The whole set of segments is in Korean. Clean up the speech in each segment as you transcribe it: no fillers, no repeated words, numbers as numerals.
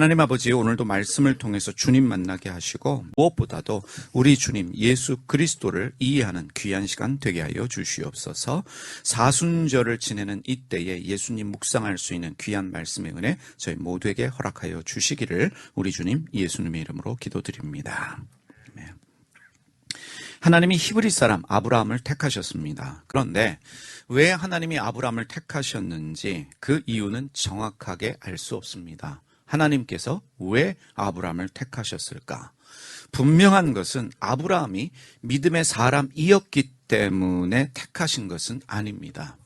하나님 아버지, 오늘도 말씀을 통해서 주님 만나게 하시고 무엇보다도 우리 주님 예수 그리스도를 이해하는 귀한 시간 되게 하여 주시옵소서. 사순절을 지내는 이때에 예수님 묵상할 수 있는 귀한 말씀의 은혜 저희 모두에게 허락하여 주시기를 우리 주님 예수님의 이름으로 기도드립니다. 하나님이 히브리 사람 아브라함을 택하셨습니다. 그런데 왜 하나님이 아브라함을 택하셨는지 그 이유는 정확하게 알 수 없습니다. 하나님께서 왜 아브라함을 택하셨을까? 분명한 것은 아브라함이 믿음의 사람이었기 때문에 택하신 것은 아닙니다.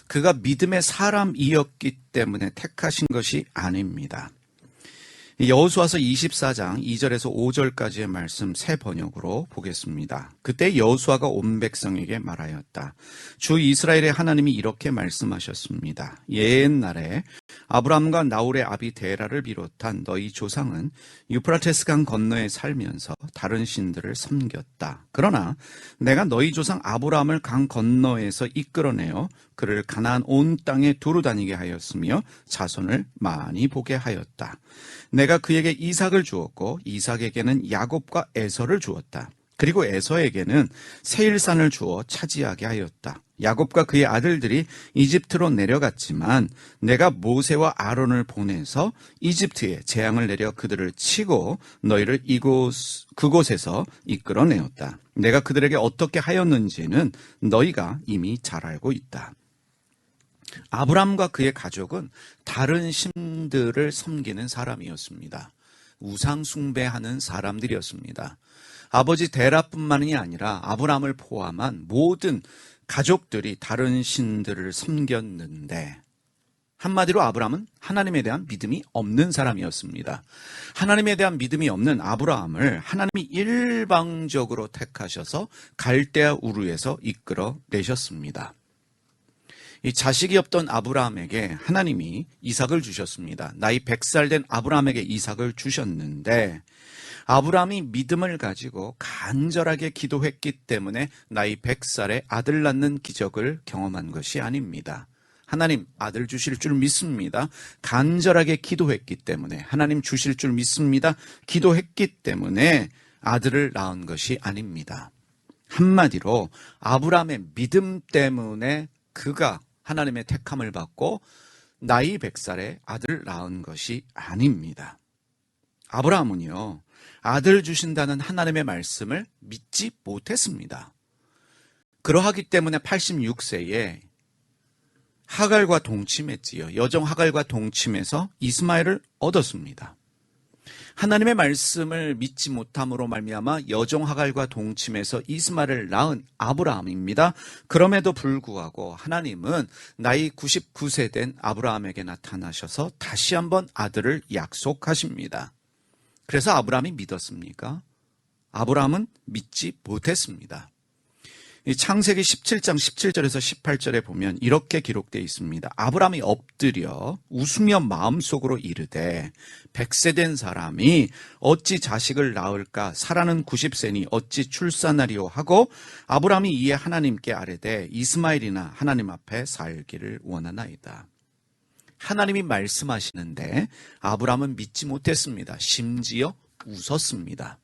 그가 믿음의 사람이었기 때문에 택하신 것이 아닙니다. 여호수아서 24장 2절에서 5절까지의 말씀 새 번역으로 보겠습니다. 그때 여호수아가 온 백성에게 말하였다. 주 이스라엘의 하나님이 이렇게 말씀하셨습니다. 옛날에 아브람과 나홀의 아비 데라를 비롯한 너희 조상은 유프라테스강 건너에 살면서 다른 신들을 섬겼다. 그러나 내가 너희 조상 아브람을 강 건너에서 이끌어내어 그를 가나안 온 땅에 두루 다니게 하였으며 자손을 많이 보게 하였다. 내가 그에게 이삭을 주었고 이삭에게는 야곱과 에서를 주었다. 그리고 에서에게는 세일산을 주어 차지하게 하였다. 야곱과 그의 아들들이 이집트로 내려갔지만 내가 모세와 아론을 보내서 이집트에 재앙을 내려 그들을 치고 너희를 그곳에서 이끌어내었다. 내가 그들에게 어떻게 하였는지는 너희가 이미 잘 알고 있다. 아브람과 그의 가족은 다른 신들을 섬기는 사람이었습니다. 우상 숭배하는 사람들이었습니다. 아버지 데라뿐만이 아니라 아브람을 포함한 모든 가족들이 다른 신들을 섬겼는데 한마디로 아브람은 하나님에 대한 믿음이 없는 사람이었습니다. 하나님에 대한 믿음이 없는 아브라함을 하나님이 일방적으로 택하셔서 갈대아 우르에서 이끌어내셨습니다. 이 자식이 없던 아브라함에게 하나님이 이삭을 주셨습니다. 나이 100살 된 아브라함에게 이삭을 주셨는데 아브라함이 믿음을 가지고 간절하게 기도했기 때문에 나이 100살에 아들 낳는 기적을 경험한 것이 아닙니다. 하나님 아들 주실 줄 믿습니다. 간절하게 기도했기 때문에 하나님 주실 줄 믿습니다. 기도했기 때문에 아들을 낳은 것이 아닙니다. 한마디로 아브라함의 믿음 때문에 그가 하나님의 택함을 받고 나이 100살에 아들을 낳은 것이 아닙니다. 아브라함은요, 아들 주신다는 하나님의 말씀을 믿지 못했습니다. 그러하기 때문에 86세에 하갈과 동침했지요. 여종 하갈과 동침해서 이스마엘을 얻었습니다. 하나님의 말씀을 믿지 못함으로 말미암아 여종 하갈과 동침해서 이스마엘을 낳은 아브라함입니다. 그럼에도 불구하고 하나님은 나이 99세 된 아브라함에게 나타나셔서 다시 한번 아들을 약속하십니다. 그래서 아브라함이 믿었습니까? 아브라함은 믿지 못했습니다. 창세기 17장 17절에서 18절에 보면 이렇게 기록되어 있습니다. 아브라함이 엎드려 웃으며 마음속으로 이르되 100세 된 사람이 어찌 자식을 낳을까? 사라는 90세니 어찌 출산하리요 하고 아브라함이 이에 하나님께 아뢰되 이스마엘이나 하나님 앞에 살기를 원하나이다. 하나님이 말씀하시는데 아브라함은 믿지 못했습니다. 심지어 웃었습니다.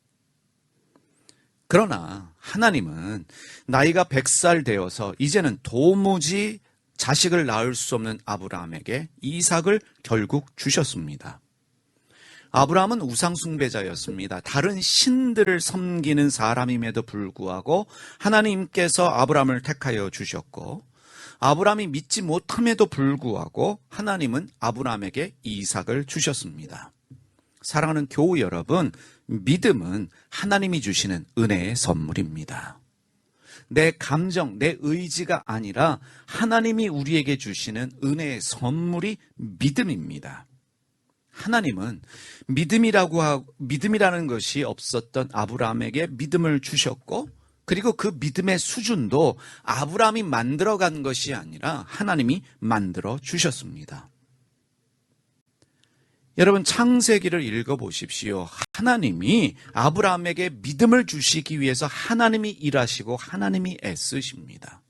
그러나 하나님은 나이가 100살 되어서 이제는 도무지 자식을 낳을 수 없는 아브라함에게 이삭을 결국 주셨습니다. 아브라함은 우상숭배자였습니다. 다른 신들을 섬기는 사람임에도 불구하고 하나님께서 아브라함을 택하여 주셨고 아브라함이 믿지 못함에도 불구하고 하나님은 아브라함에게 이삭을 주셨습니다. 사랑하는 교우 여러분, 믿음은 하나님이 주시는 은혜의 선물입니다. 내 감정, 내 의지가 아니라 하나님이 우리에게 주시는 은혜의 선물이 믿음입니다. 하나님은 믿음이라는 것이 없었던 아브라함에게 믿음을 주셨고 그리고 그 믿음의 수준도 아브라함이 만들어간 것이 아니라 하나님이 만들어 주셨습니다. 여러분 창세기를 읽어보십시오. 하나님이 아브라함에게 믿음을 주시기 위해서 하나님이 일하시고 하나님이 애쓰십니다.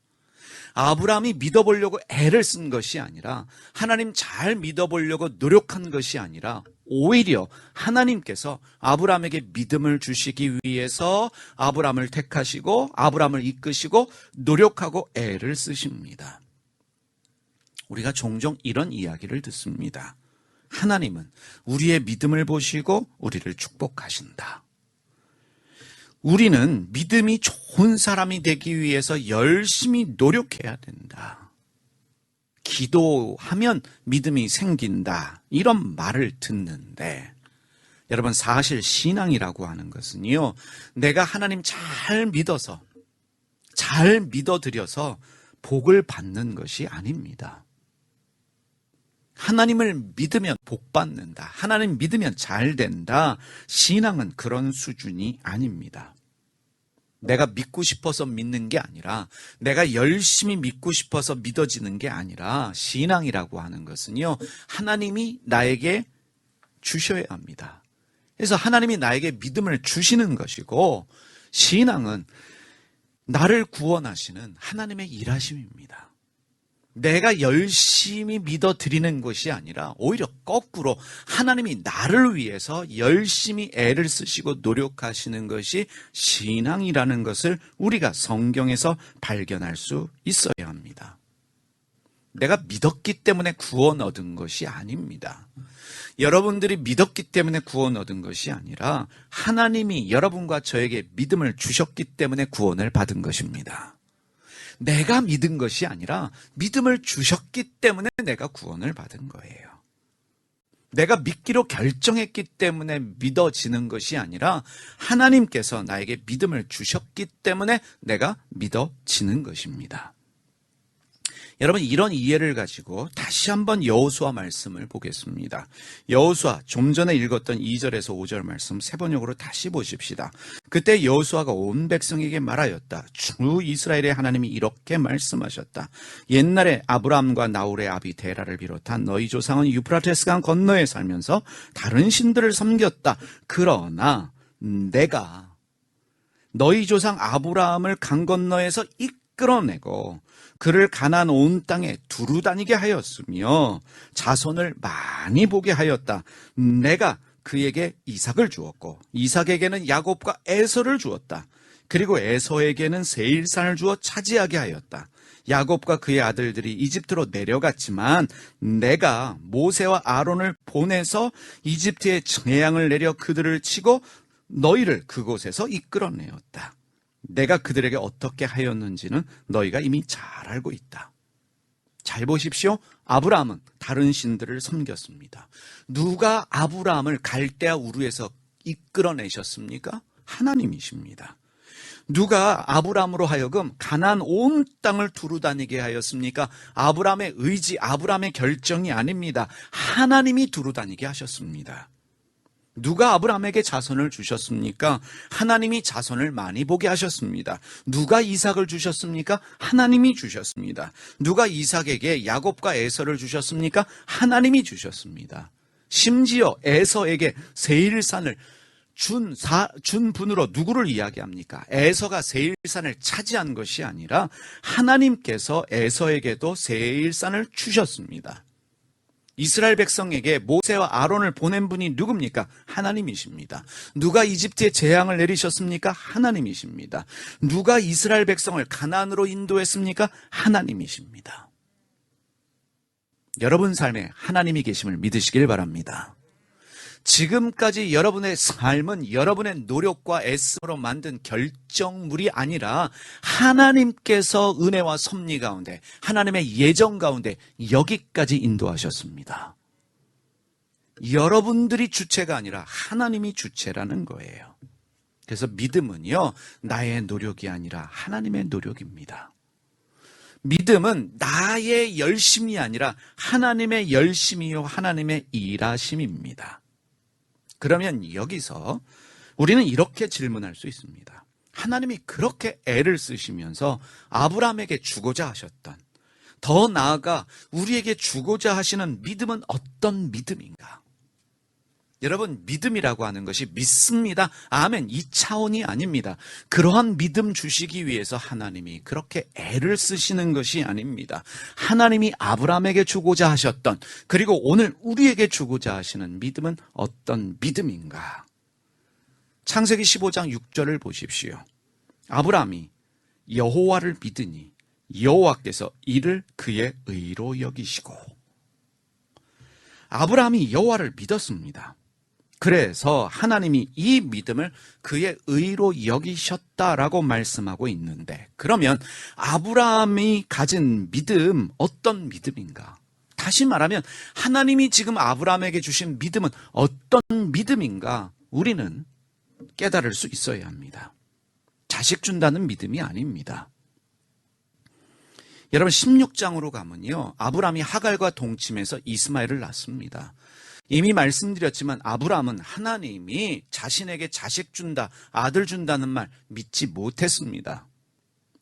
아브라함이 믿어보려고 애를 쓴 것이 아니라 하나님 잘 믿어보려고 노력한 것이 아니라 오히려 하나님께서 아브라함에게 믿음을 주시기 위해서 아브라함을 택하시고 아브라함을 이끄시고 노력하고 애를 쓰십니다. 우리가 종종 이런 이야기를 듣습니다. 하나님은 우리의 믿음을 보시고 우리를 축복하신다. 우리는 믿음이 좋은 사람이 되기 위해서 열심히 노력해야 된다. 기도하면 믿음이 생긴다. 이런 말을 듣는데 여러분, 사실 신앙이라고 하는 것은요, 내가 하나님 잘 믿어드려서 복을 받는 것이 아닙니다. 하나님을 믿으면 복 받는다. 하나님 믿으면 잘 된다. 신앙은 그런 수준이 아닙니다. 내가 믿고 싶어서 믿는 게 아니라, 내가 열심히 믿고 싶어서 믿어지는 게 아니라, 신앙이라고 하는 것은요, 하나님이 나에게 주셔야 합니다. 그래서 하나님이 나에게 믿음을 주시는 것이고, 신앙은 나를 구원하시는 하나님의 일하심입니다. 내가 열심히 믿어드리는 것이 아니라 오히려 거꾸로 하나님이 나를 위해서 열심히 애를 쓰시고 노력하시는 것이 신앙이라는 것을 우리가 성경에서 발견할 수 있어야 합니다. 내가 믿었기 때문에 구원 얻은 것이 아닙니다. 여러분들이 믿었기 때문에 구원 얻은 것이 아니라 하나님이 여러분과 저에게 믿음을 주셨기 때문에 구원을 받은 것입니다. 내가 믿은 것이 아니라 믿음을 주셨기 때문에 내가 구원을 받은 거예요. 내가 믿기로 결정했기 때문에 믿어지는 것이 아니라 하나님께서 나에게 믿음을 주셨기 때문에 내가 믿어지는 것입니다. 여러분, 이런 이해를 가지고 다시 한번 여호수아 말씀을 보겠습니다. 여호수아, 좀 전에 읽었던 2절에서 5절 말씀 세 번역으로 다시 보십시다. 그때 여호수아가 온 백성에게 말하였다. 주 이스라엘의 하나님이 이렇게 말씀하셨다. 옛날에 아브라함과 나홀의 아비 데라를 비롯한 너희 조상은 유프라테스강 건너에 살면서 다른 신들을 섬겼다. 그러나 내가 너희 조상 아브라함을 강 건너에서 이끌어내고 그를 가나안 온 땅에 두루 다니게 하였으며 자손을 많이 보게 하였다. 내가 그에게 이삭을 주었고 이삭에게는 야곱과 에서를 주었다. 그리고 에서에게는 세일산을 주어 차지하게 하였다. 야곱과 그의 아들들이 이집트로 내려갔지만 내가 모세와 아론을 보내서 이집트에 재앙을 내려 그들을 치고 너희를 그곳에서 이끌어내었다. 내가 그들에게 어떻게 하였는지는 너희가 이미 잘 알고 있다. 잘 보십시오. 아브라함은 다른 신들을 섬겼습니다. 누가 아브라함을 갈대아 우르에서 이끌어내셨습니까? 하나님이십니다. 누가 아브라함으로 하여금 가나안 온 땅을 두루 다니게 하였습니까? 아브라함의 의지, 아브라함의 결정이 아닙니다. 하나님이 두루 다니게 하셨습니다. 누가 아브라함에게 자손을 주셨습니까? 하나님이 자손을 많이 보게 하셨습니다. 누가 이삭을 주셨습니까? 하나님이 주셨습니다. 누가 이삭에게 야곱과 에서를 주셨습니까? 하나님이 주셨습니다. 심지어 에서에게 세일산을 준 분으로 누구를 이야기합니까? 에서가 세일산을 차지한 것이 아니라 하나님께서 에서에게도 세일산을 주셨습니다. 이스라엘 백성에게 모세와 아론을 보낸 분이 누굽니까? 하나님이십니다. 누가 이집트에 재앙을 내리셨습니까? 하나님이십니다. 누가 이스라엘 백성을 가나안으로 인도했습니까? 하나님이십니다. 여러분 삶에 하나님이 계심을 믿으시길 바랍니다. 지금까지 여러분의 삶은 여러분의 노력과 애씀으로 만든 결정물이 아니라 하나님께서 은혜와 섭리 가운데, 하나님의 예정 가운데 여기까지 인도하셨습니다. 여러분들이 주체가 아니라 하나님이 주체라는 거예요. 그래서 믿음은요, 나의 노력이 아니라 하나님의 노력입니다. 믿음은 나의 열심이 아니라 하나님의 열심이요 하나님의 일하심입니다. 그러면 여기서 우리는 이렇게 질문할 수 있습니다. 하나님이 그렇게 애를 쓰시면서 아브라함에게 주고자 하셨던, 더 나아가 우리에게 주고자 하시는 믿음은 어떤 믿음인가? 여러분, 믿음이라고 하는 것이 믿습니다. 아멘. 이 차원이 아닙니다. 그러한 믿음 주시기 위해서 하나님이 그렇게 애를 쓰시는 것이 아닙니다. 하나님이 아브라함에게 주고자 하셨던, 그리고 오늘 우리에게 주고자 하시는 믿음은 어떤 믿음인가? 창세기 15장 6절을 보십시오. 아브라함이 여호와를 믿으니 여호와께서 이를 그의 의로 여기시고. 아브라함이 여호와를 믿었습니다. 그래서 하나님이 이 믿음을 그의 의로 여기셨다라고 말씀하고 있는데, 그러면 아브라함이 가진 믿음, 어떤 믿음인가? 다시 말하면 하나님이 지금 아브라함에게 주신 믿음은 어떤 믿음인가? 우리는 깨달을 수 있어야 합니다. 자식 준다는 믿음이 아닙니다. 여러분, 16장으로 가면요, 아브라함이 하갈과 동침해서 이스마엘을 낳습니다. 이미 말씀드렸지만 아브라함은 하나님이 자신에게 자식 준다, 아들 준다는 말 믿지 못했습니다.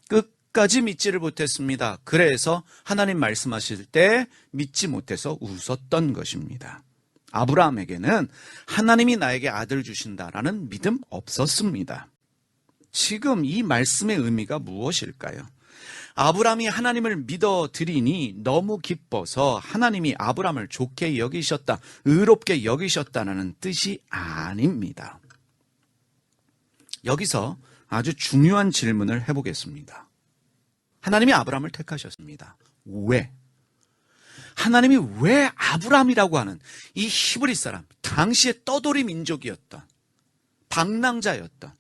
끝까지 믿지를 못했습니다. 그래서 하나님 말씀하실 때 믿지 못해서 웃었던 것입니다. 아브라함에게는 하나님이 나에게 아들 주신다라는 믿음 없었습니다. 지금 이 말씀의 의미가 무엇일까요? 아브라함이 하나님을 믿어드리니 너무 기뻐서 하나님이 아브라함을 좋게 여기셨다, 의롭게 여기셨다는 뜻이 아닙니다. 여기서 아주 중요한 질문을 해보겠습니다. 하나님이 아브라함을 택하셨습니다. 왜? 하나님이 왜 아브라함이라고 하는 이 히브리 사람, 당시에 떠돌이 민족이었던, 방랑자였던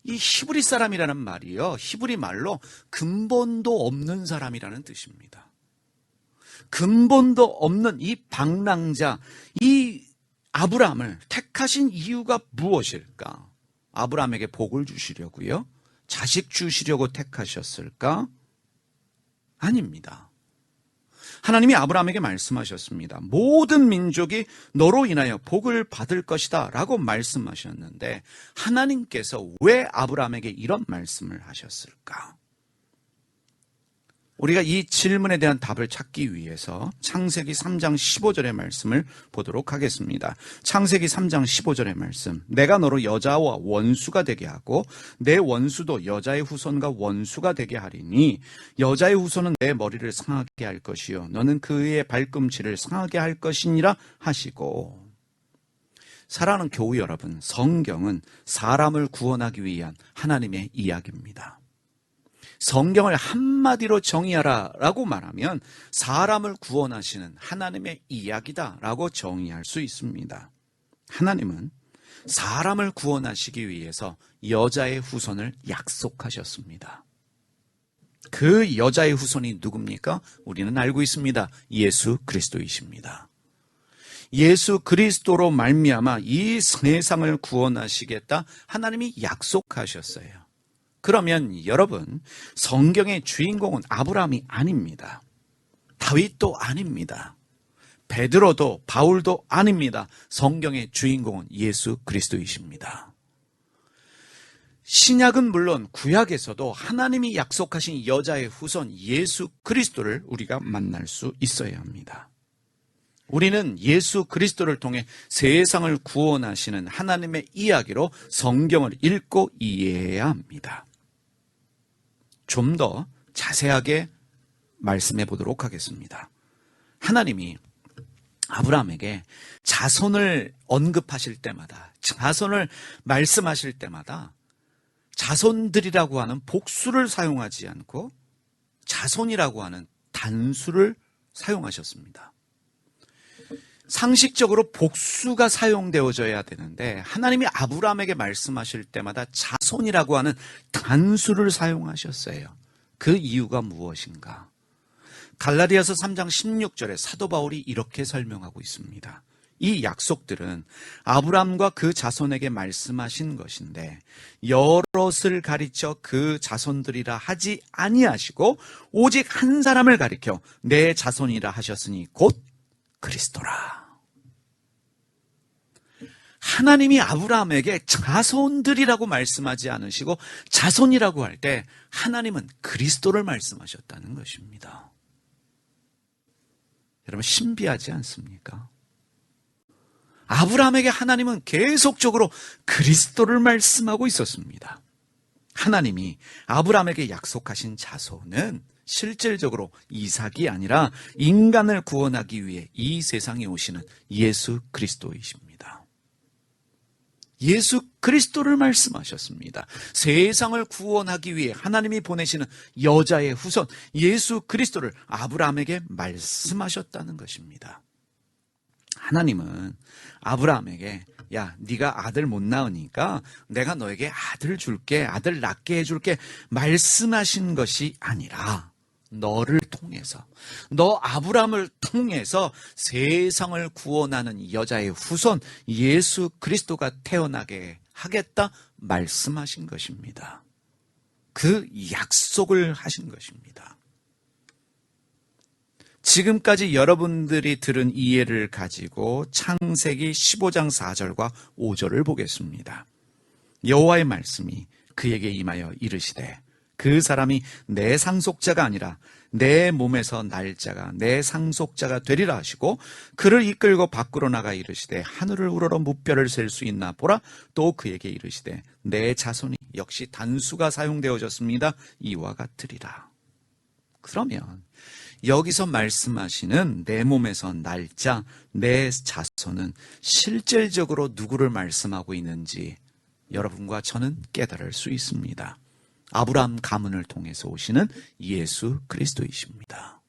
이 히브리 사람이라는 말이요, 히브리 말로 근본도 없는 사람이라는 뜻입니다. 근본도 없는 이 방랑자, 이 아브라함을 택하신 이유가 무엇일까? 아브라함에게 복을 주시려고요? 자식 주시려고 택하셨을까? 아닙니다. 하나님이 아브라함에게 말씀하셨습니다. 모든 민족이 너로 인하여 복을 받을 것이다 라고 말씀하셨는데, 하나님께서 왜 아브라함에게 이런 말씀을 하셨을까? 우리가 이 질문에 대한 답을 찾기 위해서 창세기 3장 15절의 말씀을 보도록 하겠습니다. 창세기 3장 15절의 말씀. 내가 너로 여자와 원수가 되게 하고 내 원수도 여자의 후손과 원수가 되게 하리니 여자의 후손은 내 머리를 상하게 할 것이요 너는 그의 발꿈치를 상하게 할 것이니라 하시고. 사랑하는 교우 여러분, 성경은 사람을 구원하기 위한 하나님의 이야기입니다. 성경을 한마디로 정의하라 라고 말하면 사람을 구원하시는 하나님의 이야기다 라고 정의할 수 있습니다. 하나님은 사람을 구원하시기 위해서 여자의 후손을 약속하셨습니다. 그 여자의 후손이 누굽니까? 우리는 알고 있습니다. 예수 그리스도이십니다. 예수 그리스도로 말미암아 이 세상을 구원하시겠다 하나님이 약속하셨어요. 그러면 여러분, 성경의 주인공은 아브라함이 아닙니다. 다윗도 아닙니다. 베드로도 바울도 아닙니다. 성경의 주인공은 예수 그리스도이십니다. 신약은 물론 구약에서도 하나님이 약속하신 여자의 후손 예수 그리스도를 우리가 만날 수 있어야 합니다. 우리는 예수 그리스도를 통해 세상을 구원하시는 하나님의 이야기로 성경을 읽고 이해해야 합니다. 좀 더 자세하게 말씀해 보도록 하겠습니다. 하나님이 아브라함에게 자손을 언급하실 때마다, 자손을 말씀하실 때마다 자손들이라고 하는 복수를 사용하지 않고 자손이라고 하는 단수를 사용하셨습니다. 상식적으로 복수가 사용되어져야 되는데 하나님이 아브라함에게 말씀하실 때마다 자손이라고 하는 단수를 사용하셨어요. 그 이유가 무엇인가? 갈라디아서 3장 16절에 사도 바울이 이렇게 설명하고 있습니다. 이 약속들은 아브라함과 그 자손에게 말씀하신 것인데 여럿을 가리켜 그 자손들이라 하지 아니하시고 오직 한 사람을 가리켜 내 자손이라 하셨으니 곧 그리스도라. 하나님이 아브라함에게 자손들이라고 말씀하지 않으시고 자손이라고 할 때 하나님은 그리스도를 말씀하셨다는 것입니다. 여러분, 신비하지 않습니까? 아브라함에게 하나님은 계속적으로 그리스도를 말씀하고 있었습니다. 하나님이 아브라함에게 약속하신 자손은 실질적으로 이삭이 아니라 인간을 구원하기 위해 이 세상에 오시는 예수 그리스도이십니다. 예수 그리스도를 말씀하셨습니다. 세상을 구원하기 위해 하나님이 보내시는 여자의 후손 예수 그리스도를 아브라함에게 말씀하셨다는 것입니다. 하나님은 아브라함에게 야, 네가 아들 못 낳으니까 내가 너에게 아들 줄게, 아들 낳게 해줄게 말씀하신 것이 아니라 너를 통해서, 너 아브라함을 통해서 세상을 구원하는 여자의 후손 예수 그리스도가 태어나게 하겠다 말씀하신 것입니다. 그 약속을 하신 것입니다. 지금까지 여러분들이 들은 이해를 가지고 창세기 15장 4절과 5절을 보겠습니다. 여호와의 말씀이 그에게 임하여 이르시되 그 사람이 내 상속자가 아니라 내 몸에서 날 자가 내 상속자가 되리라 하시고 그를 이끌고 밖으로 나가 이르시되 하늘을 우러러 무뼈를 셀 수 있나 보라. 또 그에게 이르시되 내 자손이 역시 단수가 사용되어졌습니다. 이와 같으리라. 그러면 여기서 말씀하시는 내 몸에서 날짜, 내 자손은 실질적으로 누구를 말씀하고 있는지 여러분과 저는 깨달을 수 있습니다. 아브라함 가문을 통해서 오시는 예수 그리스도이십니다.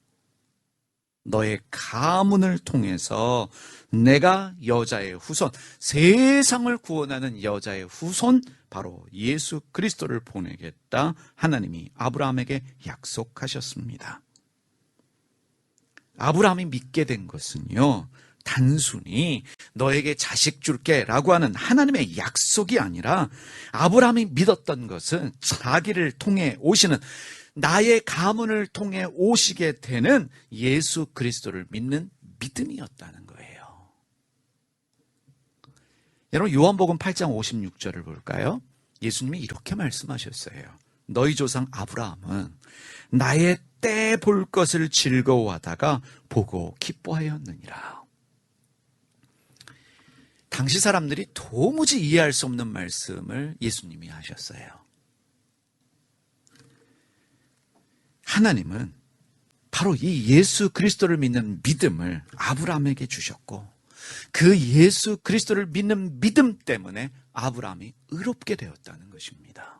너의 가문을 통해서 내가 여자의 후손, 세상을 구원하는 여자의 후손, 바로 예수 그리스도를 보내겠다 하나님이 아브라함에게 약속하셨습니다. 아브라함이 믿게 된 것은요, 단순히 너에게 자식 줄게 라고 하는 하나님의 약속이 아니라 아브라함이 믿었던 것은 자기를 통해 오시는 나의 가문을 통해 오시게 되는 예수 그리스도를 믿는 믿음이었다는 거예요. 여러분 요한복음 8장 56절을 볼까요? 예수님이 이렇게 말씀하셨어요. 너희 조상 아브라함은 나의 때 볼 것을 즐거워하다가 보고 기뻐하였느니라. 당시 사람들이 도무지 이해할 수 없는 말씀을 예수님이 하셨어요. 하나님은 바로 이 예수 그리스도를 믿는 믿음을 아브라함에게 주셨고 그 예수 그리스도를 믿는 믿음 때문에 아브라함이 의롭게 되었다는 것입니다.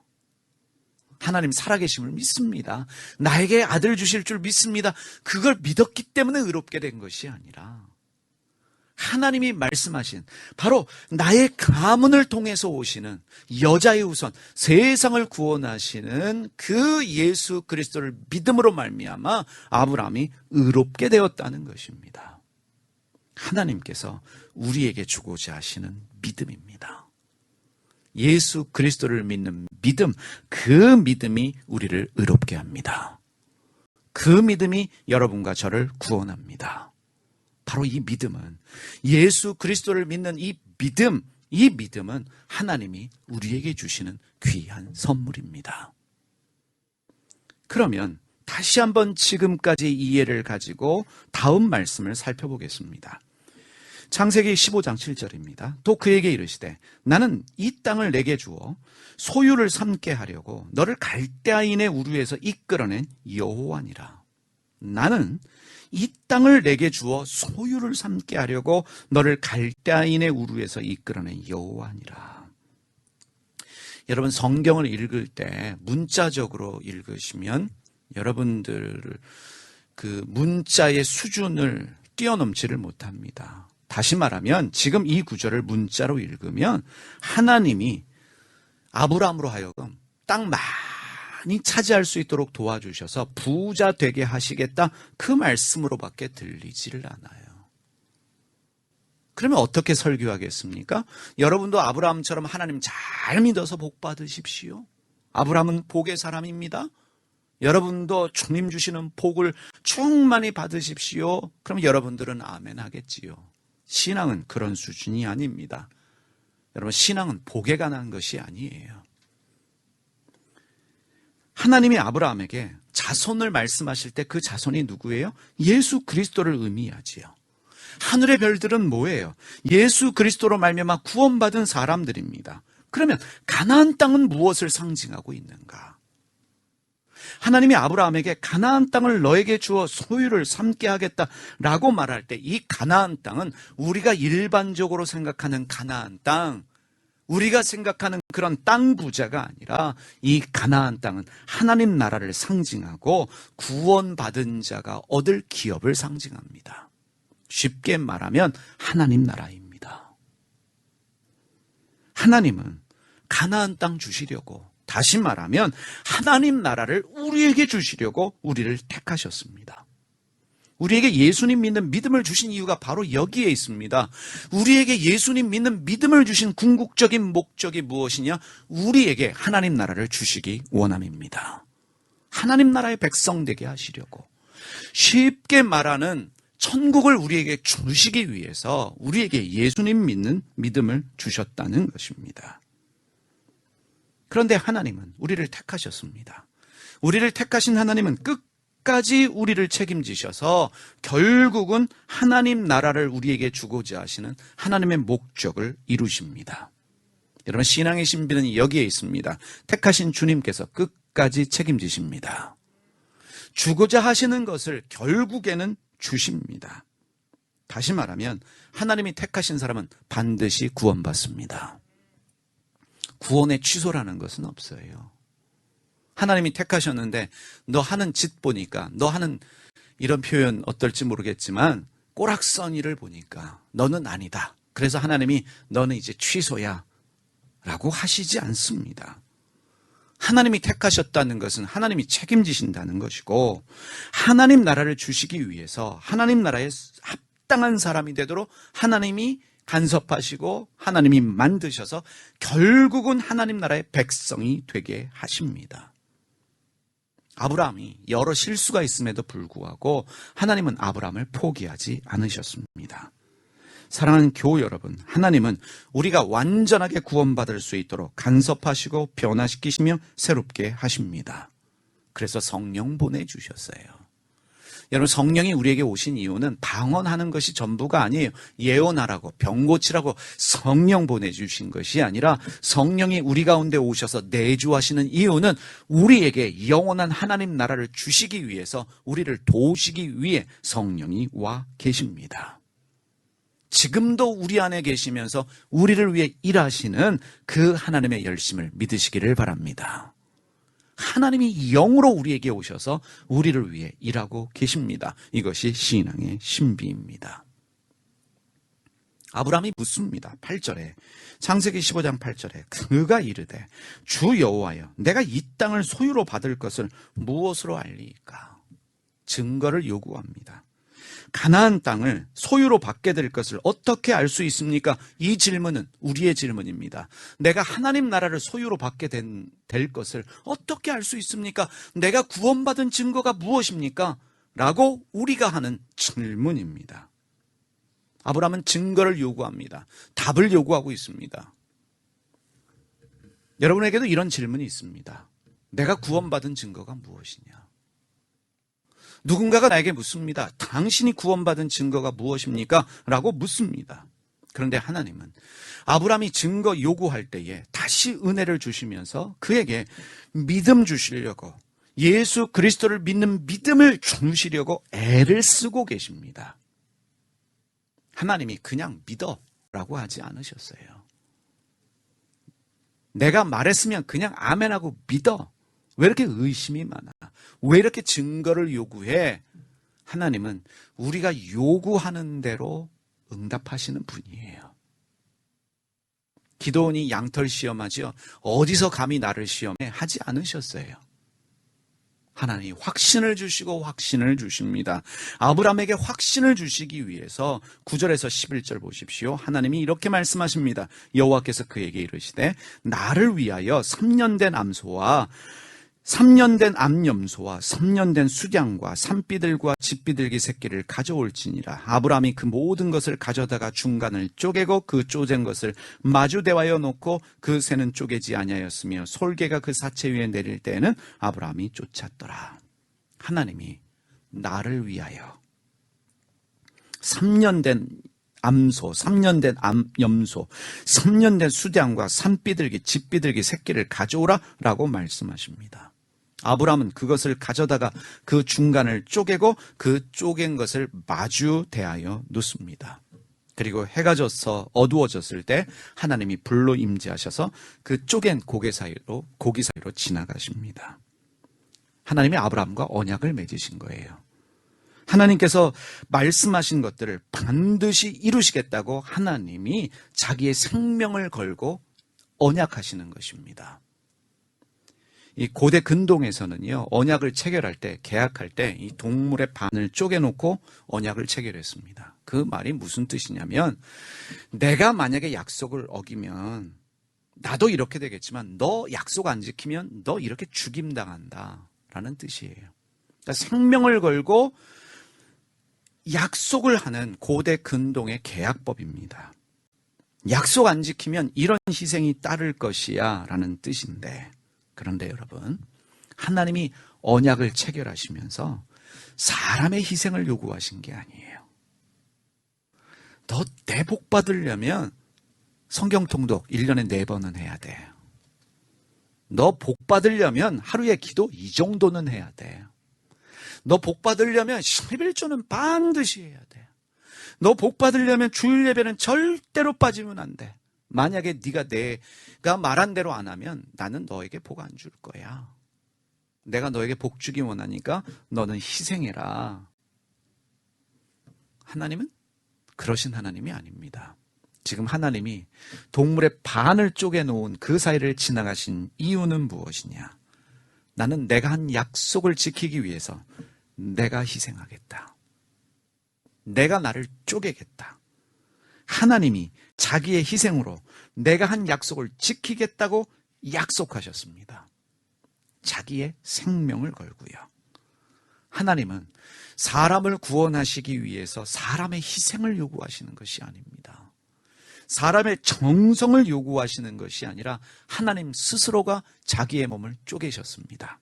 하나님 살아계심을 믿습니다. 나에게 아들 주실 줄 믿습니다. 그걸 믿었기 때문에 의롭게 된 것이 아니라 하나님이 말씀하신 바로 나의 가문을 통해서 오시는 여자의 후손, 세상을 구원하시는 그 예수 그리스도를 믿음으로 말미암아 아브라함이 의롭게 되었다는 것입니다. 하나님께서 우리에게 주고자 하시는 믿음입니다. 예수 그리스도를 믿는 믿음, 그 믿음이 우리를 의롭게 합니다. 그 믿음이 여러분과 저를 구원합니다. 바로 이 믿음은 예수 그리스도를 믿는 이 믿음은 하나님이 우리에게 주시는 귀한 선물입니다. 그러면 다시 한번 지금까지 이해를 가지고 다음 말씀을 살펴보겠습니다. 창세기 15장 7절입니다. 또 그에게 이르시되 나는 이 땅을 내게 주어 소유를 삼게 하려고 너를 갈대아인의 우르에서 이끌어낸 여호와니라. 나는 이 땅을 내게 주어 소유를 삼게 하려고 너를 갈대아인의 우르에서 이끌어낸 여호와니라. 여러분 성경을 읽을 때 문자적으로 읽으시면 여러분들 그 문자의 수준을 뛰어넘지를 못합니다. 다시 말하면 지금 이 구절을 문자로 읽으면 하나님이 아브라함으로 하여금 땅 많이 차지할 수 있도록 도와주셔서 부자 되게 하시겠다 그 말씀으로밖에 들리지를 않아요. 그러면 어떻게 설교하겠습니까? 여러분도 아브라함처럼 하나님 잘 믿어서 복 받으십시오. 아브라함은 복의 사람입니다. 여러분도 주님 주시는 복을 충만히 받으십시오. 그럼 여러분들은 아멘 하겠지요. 신앙은 그런 수준이 아닙니다. 여러분 신앙은 복에 관한 것이 아니에요. 하나님이 아브라함에게 자손을 말씀하실 때 그 자손이 누구예요? 예수 그리스도를 의미하지요. 하늘의 별들은 뭐예요? 예수 그리스도로 말미암아 구원받은 사람들입니다. 그러면 가나안 땅은 무엇을 상징하고 있는가? 하나님이 아브라함에게 가나안 땅을 너에게 주어 소유를 삼게 하겠다라고 말할 때 이 가나안 땅은 우리가 일반적으로 생각하는 가나안 땅, 우리가 생각하는 그런 땅 부자가 아니라 이 가나안 땅은 하나님 나라를 상징하고 구원받은 자가 얻을 기업을 상징합니다. 쉽게 말하면 하나님 나라입니다. 하나님은 가나안 땅 주시려고, 다시 말하면 하나님 나라를 우리에게 주시려고 우리를 택하셨습니다. 우리에게 예수님 믿는 믿음을 주신 이유가 바로 여기에 있습니다. 우리에게 예수님 믿는 믿음을 주신 궁극적인 목적이 무엇이냐? 우리에게 하나님 나라를 주시기 원함입니다. 하나님 나라의 백성 되게 하시려고, 쉽게 말하는 천국을 우리에게 주시기 위해서 우리에게 예수님 믿는 믿음을 주셨다는 것입니다. 그런데 하나님은 우리를 택하셨습니다. 우리를 택하신 하나님은 끝까지 우리를 책임지셔서 결국은 하나님 나라를 우리에게 주고자 하시는 하나님의 목적을 이루십니다. 여러분, 신앙의 신비는 여기에 있습니다. 택하신 주님께서 끝까지 책임지십니다. 주고자 하시는 것을 결국에는 주십니다. 다시 말하면 하나님이 택하신 사람은 반드시 구원받습니다. 구원의 취소라는 것은 없어요. 하나님이 택하셨는데 너 하는 짓 보니까, 너 하는 이런 표현 어떨지 모르겠지만 꼬락서니를 보니까 너는 아니다. 그래서 하나님이 너는 이제 취소야 라고 하시지 않습니다. 하나님이 택하셨다는 것은 하나님이 책임지신다는 것이고, 하나님 나라를 주시기 위해서 하나님 나라에 합당한 사람이 되도록 하나님이 간섭하시고 하나님이 만드셔서 결국은 하나님 나라의 백성이 되게 하십니다. 아브라함이 여러 실수가 있음에도 불구하고 하나님은 아브라함을 포기하지 않으셨습니다. 사랑하는 교우 여러분, 하나님은 우리가 완전하게 구원받을 수 있도록 간섭하시고 변화시키시며 새롭게 하십니다. 그래서 성령 보내주셨어요. 여러분, 성령이 우리에게 오신 이유는 방언하는 것이 전부가 아니에요. 예언하라고, 병 고치라고 성령 보내주신 것이 아니라, 성령이 우리 가운데 오셔서 내주하시는 이유는 우리에게 영원한 하나님 나라를 주시기 위해서, 우리를 도우시기 위해 성령이 와 계십니다. 지금도 우리 안에 계시면서 우리를 위해 일하시는 그 하나님의 열심을 믿으시기를 바랍니다. 하나님이 영으로 우리에게 오셔서 우리를 위해 일하고 계십니다. 이것이 신앙의 신비입니다. 아브라함이 묻습니다. 8절에, 창세기 15장 8절에 그가 이르되 주 여호와여, 내가 이 땅을 소유로 받을 것을 무엇으로 알리이까? 증거를 요구합니다. 가나안 땅을 소유로 받게 될 것을 어떻게 알 수 있습니까? 이 질문은 우리의 질문입니다. 내가 하나님 나라를 소유로 받게 될 것을 어떻게 알 수 있습니까? 내가 구원받은 증거가 무엇입니까? 라고 우리가 하는 질문입니다. 아브라함은 증거를 요구합니다. 답을 요구하고 있습니다. 여러분에게도 이런 질문이 있습니다. 내가 구원받은 증거가 무엇이냐? 누군가가 나에게 묻습니다. 당신이 구원받은 증거가 무엇입니까? 라고 묻습니다. 그런데 하나님은 아브라함이 증거 요구할 때에 다시 은혜를 주시면서 그에게 믿음 주시려고, 예수 그리스도를 믿는 믿음을 주시려고 애를 쓰고 계십니다. 하나님이 그냥 믿어라고 하지 않으셨어요. 내가 말했으면 그냥 아멘하고 믿어. 왜 이렇게 의심이 많아? 왜 이렇게 증거를 요구해? 하나님은 우리가 요구하는 대로 응답하시는 분이에요. 기도원이 양털 시험하지요. 어디서 감히 나를 시험해? 하지 않으셨어요. 하나님이 확신을 주시고 확신을 주십니다. 아브라함에게 확신을 주시기 위해서 9절에서 11절 보십시오. 하나님이 이렇게 말씀하십니다. 여호와께서 그에게 이르시되 나를 위하여 3년 된 암소와 3년 된 암염소와 3년 된 수량과 산비들과 집비둘기 새끼를 가져올지니라. 아브라함이 그 모든 것을 가져다가 중간을 쪼개고 그 쪼갠 것을 마주 대하여 놓고 그 새는 쪼개지 아니하였으며 솔개가 그 사체 위에 내릴 때에는 아브라함이 쫓았더라. 하나님이 나를 위하여 3년 된 암소, 3년 된 염소, 3년 된 수량과 산비둘기, 집비둘기 새끼를 가져오라 라고 말씀하십니다. 아브라함은 그것을 가져다가 그 중간을 쪼개고 그 쪼갠 것을 마주 대하여 놓습니다. 그리고 해가 져서 어두워졌을 때 하나님이 불로 임재하셔서 그 쪼갠 고기 사이로 지나가십니다. 하나님이 아브라함과 언약을 맺으신 거예요. 하나님께서 말씀하신 것들을 반드시 이루시겠다고 하나님이 자기의 생명을 걸고 언약하시는 것입니다. 이 고대 근동에서는요, 언약을 체결할 때, 계약할 때 이 동물의 반을 쪼개놓고 언약을 체결했습니다. 그 말이 무슨 뜻이냐면, 내가 만약에 약속을 어기면 나도 이렇게 되겠지만 너 약속 안 지키면 너 이렇게 죽임당한다 라는 뜻이에요. 그러니까 생명을 걸고 약속을 하는 고대 근동의 계약법입니다. 약속 안 지키면 이런 희생이 따를 것이야 라는 뜻인데, 그런데 여러분, 하나님이 언약을 체결하시면서 사람의 희생을 요구하신 게 아니에요. 너 내 복 받으려면 성경 통독 1년에 4번은 해야 돼. 너 복 받으려면 하루에 기도 이 정도는 해야 돼. 너 복 받으려면 11조는 반드시 해야 돼. 너 복 받으려면 주일 예배는 절대로 빠지면 안 돼. 만약에 내가 말한 대로 안 하면 나는 너에게 복 안 줄 거야. 내가 너에게 복 주기 원하니까 너는 희생해라. 하나님은 그러신 하나님이 아닙니다. 지금 하나님이 동물의 반을 쪼개놓은 그 사이를 지나가신 이유는 무엇이냐? 나는 내가 한 약속을 지키기 위해서 내가 희생하겠다. 내가 나를 쪼개겠다. 하나님이 자기의 희생으로 내가 한 약속을 지키겠다고 약속하셨습니다. 자기의 생명을 걸고요. 하나님은 사람을 구원하시기 위해서 사람의 희생을 요구하시는 것이 아닙니다. 사람의 정성을 요구하시는 것이 아니라 하나님 스스로가 자기의 몸을 쪼개셨습니다.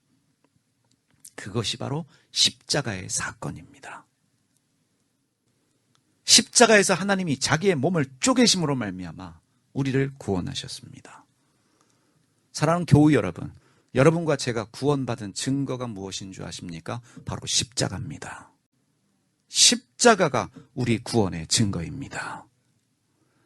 그것이 바로 십자가의 사건입니다. 십자가에서 하나님이 자기의 몸을 쪼개심으로 말미암아 우리를 구원하셨습니다. 사랑하는 교우 여러분, 여러분과 제가 구원받은 증거가 무엇인 줄 아십니까? 바로 십자가입니다. 십자가가 우리 구원의 증거입니다.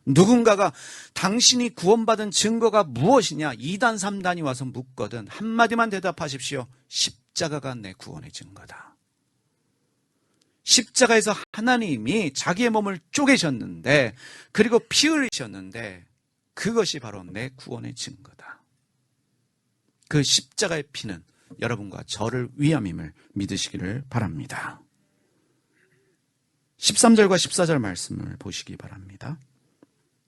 누군가가 당신이 구원받은 증거가 무엇이냐 2단 3단이 와서 묻거든 한마디만 대답하십시오. 십자가가 내 구원의 증거다. 십자가에서 하나님이 자기의 몸을 쪼개셨는데, 그리고 피 흘리셨는데, 그것이 바로 내 구원의 증거다. 그 십자가의 피는 여러분과 저를 위함임을 믿으시기를 바랍니다. 13절과 14절 말씀을 보시기 바랍니다.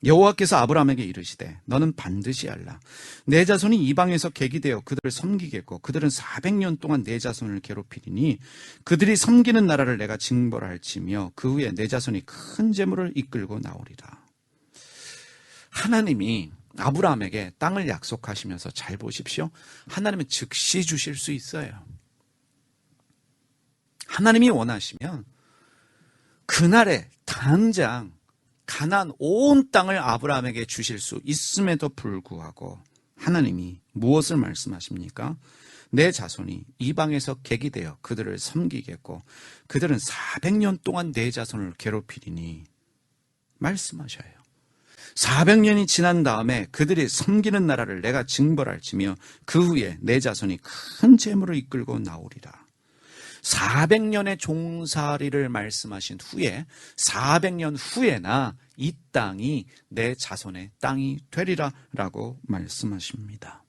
여호와께서 아브라함에게 이르시되 너는 반드시 알라. 내 자손이 이방에서 객이 되어 그들을 섬기겠고 그들은 400년 동안 내 자손을 괴롭히리니 그들이 섬기는 나라를 내가 징벌할지며 그 후에 내 자손이 큰 재물을 이끌고 나오리라. 하나님이 아브라함에게 땅을 약속하시면서 잘 보십시오. 하나님은 즉시 주실 수 있어요. 하나님이 원하시면 그날에 당장 가나안 온 땅을 아브라함에게 주실 수 있음에도 불구하고 하나님이 무엇을 말씀하십니까? 내 자손이 이방에서 객이 되어 그들을 섬기겠고 그들은 400년 동안 내 자손을 괴롭히리니 말씀하셔요. 400년이 지난 다음에 그들이 섬기는 나라를 내가 징벌할지며 그 후에 내 자손이 큰 재물을 이끌고 나오리라. 400년의 종살이를 말씀하신 후에 400년 후에나 이 땅이 내 자손의 땅이 되리라 라고 말씀하십니다.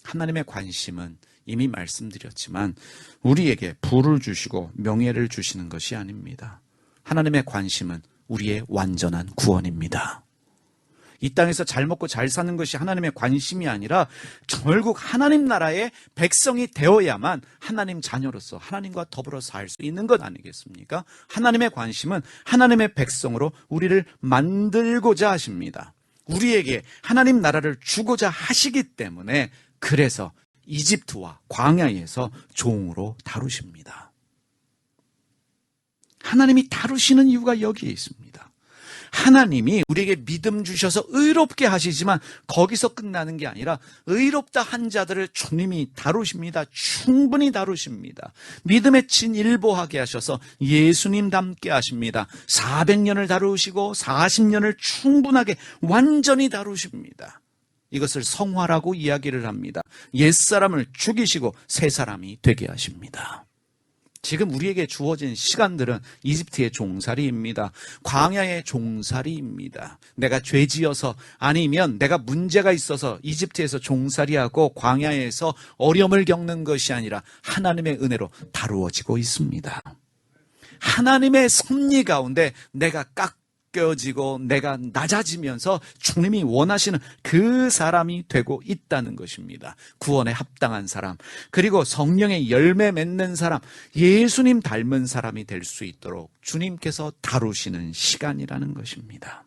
하나님의 관심은 이미 말씀드렸지만 우리에게 부를 주시고 명예를 주시는 것이 아닙니다. 하나님의 관심은 우리의 완전한 구원입니다. 이 땅에서 잘 먹고 잘 사는 것이 하나님의 관심이 아니라 결국 하나님 나라의 백성이 되어야만 하나님 자녀로서 하나님과 더불어 살 수 있는 것 아니겠습니까? 하나님의 관심은 하나님의 백성으로 우리를 만들고자 하십니다. 우리에게 하나님 나라를 주고자 하시기 때문에 그래서 이집트와 광야에서 종으로 다루십니다. 하나님이 다루시는 이유가 여기에 있습니다. 하나님이 우리에게 믿음 주셔서 의롭게 하시지만 거기서 끝나는 게 아니라 의롭다 한 자들을 주님이 다루십니다. 충분히 다루십니다. 믿음의 진일보하게 하셔서 예수님 닮게 하십니다. 400년을 다루시고 40년을 충분하게 완전히 다루십니다. 이것을 성화라고 이야기를 합니다. 옛사람을 죽이시고 새 사람이 되게 하십니다. 지금 우리에게 주어진 시간들은 이집트의 종살이입니다. 광야의 종살이입니다. 내가 죄지어서 아니면 내가 문제가 있어서 이집트에서 종살이하고 광야에서 어려움을 겪는 것이 아니라 하나님의 은혜로 다루어지고 있습니다. 하나님의 섭리 가운데 내가 깎여지고 내가 낮아지면서 주님이 원하시는 그 사람이 되고 있다는 것입니다. 구원에 합당한 사람, 그리고 성령의 열매 맺는 사람, 예수님 닮은 사람이 될 수 있도록 주님께서 다루시는 시간이라는 것입니다.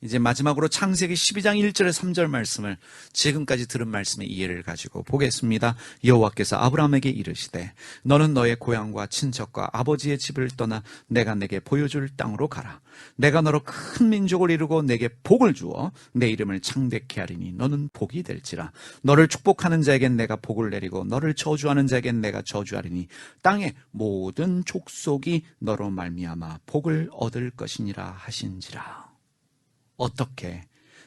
이제 마지막으로 창세기 12장 1절에 3절 말씀을 지금까지 들은 말씀의 이해를 가지고 보겠습니다. 여호와께서 아브라함에게 이르시되 너는 너의 고향과 친척과 아버지의 집을 떠나 내가 내게 보여줄 땅으로 가라. 내가 너로 큰 민족을 이루고 내게 복을 주어 내 이름을 창대케 하리니 너는 복이 될지라. 너를 축복하는 자에겐 내가 복을 내리고 너를 저주하는 자에겐 내가 저주하리니 땅의 모든 족속이 너로 말미암아 복을 얻을 것이니라 하신지라. 어떻게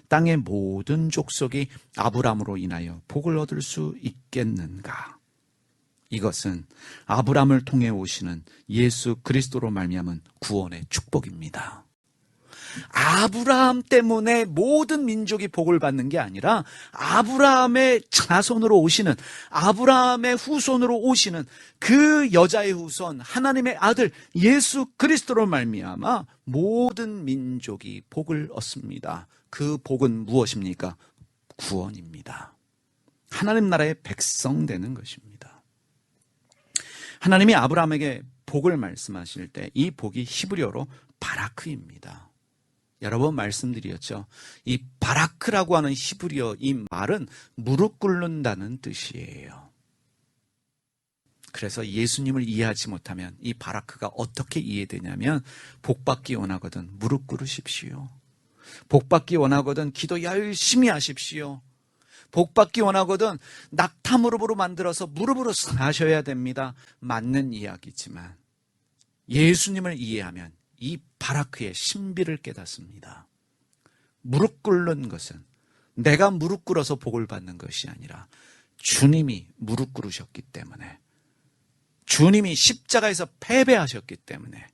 땅의 모든 족속이 아브람으로 인하여 복을 얻을 수 있겠는가? 이것은 아브람을 통해 오시는 예수 그리스도로 말미암은 구원의 축복입니다. 아브라함 때문에 모든 민족이 복을 받는 게 아니라 아브라함의 자손으로 오시는, 아브라함의 후손으로 오시는 그 여자의 후손 하나님의 아들 예수 그리스도로 말미암아 모든 민족이 복을 얻습니다. 그 복은 무엇입니까? 구원입니다. 하나님 나라의 백성 되는 것입니다. 하나님이 아브라함에게 복을 말씀하실 때 이 복이 히브리어로 바라크입니다. 여러 번 말씀드렸죠. 이 바라크라고 하는 히브리어 이 말은 무릎 꿇는다는 뜻이에요. 그래서 예수님을 이해하지 못하면 이 바라크가 어떻게 이해되냐면 복받기 원하거든 무릎 꿇으십시오. 복받기 원하거든 기도 열심히 하십시오. 복받기 원하거든 낙타 무릎으로 만들어서 무릎으로 사셔야 됩니다. 맞는 이야기지만 예수님을 이해하면 이 바라크의 신비를 깨닫습니다. 무릎 꿇는 것은 내가 무릎 꿇어서 복을 받는 것이 아니라 주님이 무릎 꿇으셨기 때문에, 주님이 십자가에서 패배하셨기 때문에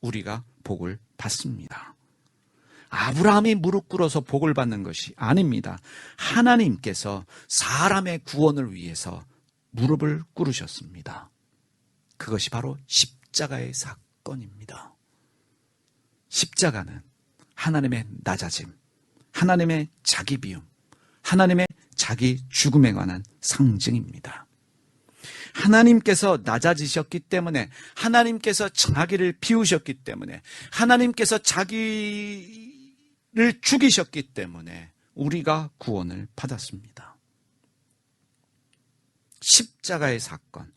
우리가 복을 받습니다. 아브라함이 무릎 꿇어서 복을 받는 것이 아닙니다. 하나님께서 사람의 구원을 위해서 무릎을 꿇으셨습니다. 그것이 바로 십자가의 사건입니다. 십자가는 하나님의 낮아짐, 하나님의 자기 비움, 하나님의 자기 죽음에 관한 상징입니다. 하나님께서 낮아지셨기 때문에, 하나님께서 자기를 비우셨기 때문에, 하나님께서 자기를 죽이셨기 때문에 우리가 구원을 받았습니다. 십자가의 사건,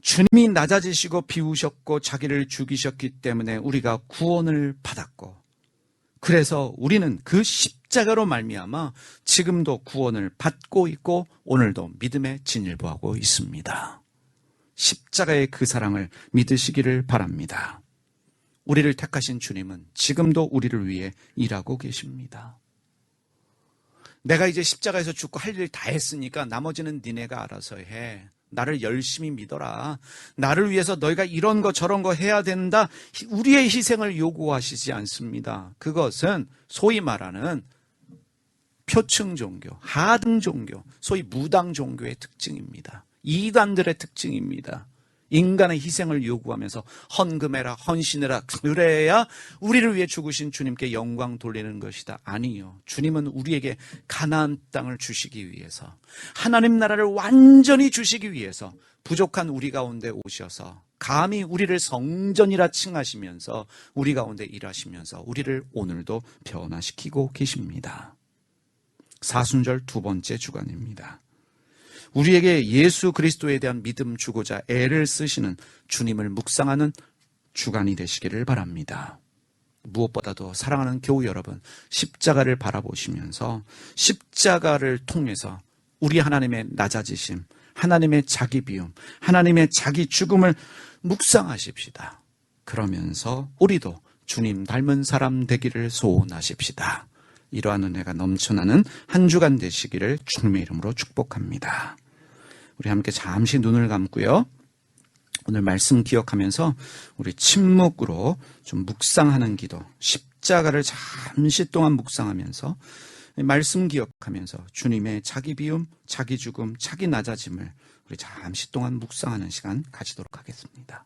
주님이 낮아지시고 비우셨고 자기를 죽이셨기 때문에 우리가 구원을 받았고, 그래서 우리는 그 십자가로 말미암아 지금도 구원을 받고 있고 오늘도 믿음에 진일보하고 있습니다. 십자가의 그 사랑을 믿으시기를 바랍니다. 우리를 택하신 주님은 지금도 우리를 위해 일하고 계십니다. 내가 이제 십자가에서 죽고 할 일 다 했으니까 나머지는 니네가 알아서 해. 나를 열심히 믿어라. 나를 위해서 너희가 이런 거 저런 거 해야 된다. 우리의 희생을 요구하시지 않습니다. 그것은 소위 말하는 표층 종교, 하등 종교, 소위 무당 종교의 특징입니다. 이단들의 특징입니다. 인간의 희생을 요구하면서 헌금해라, 헌신해라, 그래야 우리를 위해 죽으신 주님께 영광 돌리는 것이다. 아니요. 주님은 우리에게 가나안 땅을 주시기 위해서, 하나님 나라를 완전히 주시기 위해서 부족한 우리 가운데 오셔서 감히 우리를 성전이라 칭하시면서 우리 가운데 일하시면서 우리를 오늘도 변화시키고 계십니다. 사순절 두 번째 주간입니다. 우리에게 예수 그리스도에 대한 믿음 주고자 애를 쓰시는 주님을 묵상하는 주간이 되시기를 바랍니다. 무엇보다도 사랑하는 교우 여러분, 십자가를 바라보시면서 십자가를 통해서 우리 하나님의 낮아지심, 하나님의 자기 비움, 하나님의 자기 죽음을 묵상하십시다. 그러면서 우리도 주님 닮은 사람 되기를 소원하십시다. 이러한 은혜가 넘쳐나는 한 주간 되시기를 주님의 이름으로 축복합니다. 우리 함께 잠시 눈을 감고요. 오늘 말씀 기억하면서 우리 침묵으로 좀 묵상하는 기도, 십자가를 잠시 동안 묵상하면서 말씀 기억하면서 주님의 자기 비움, 자기 죽음, 자기 낮아짐을 우리 잠시 동안 묵상하는 시간 가지도록 하겠습니다.